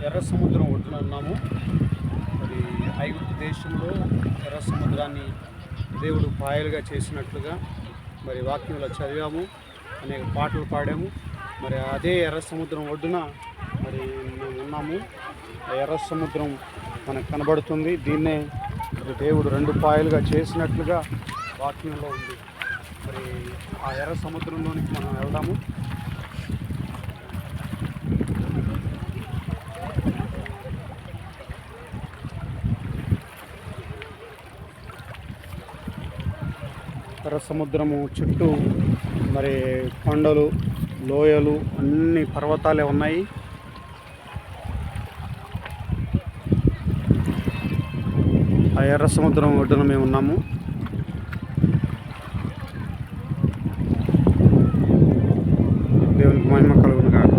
ఎర్ర సముద్రం ఒడ్డున ఉన్నాము. మరి ఐగుప్తు దేశంలో ఎర్ర సముద్రాన్ని దేవుడు పాయలుగా చేసినట్లుగా మరి వాక్యంలో చదివాము, అనేక పాటలు పాడాము. మరి అదే ఎర్ర సముద్రం ఒడ్డున మరి మేము ఉన్నాము. ఎర్ర సముద్రం మనకు కనబడుతుంది. దీన్నే దేవుడు 2 పాయలుగా చేసినట్లుగా వాక్యంలో ఉంది. మరి ఆ ఎర్ర సముద్రంలోనికి మనం వెళ్దాము. ఎర్ర సముద్రము చుట్టూ మరి కొండలు, లోయలు, అన్ని పర్వతాలే ఉన్నాయి. ఆ ఎర్ర సముద్రం ఒడ్డున మేము ఉన్నాము. దేవునికి మహిమ కలుగును గాక.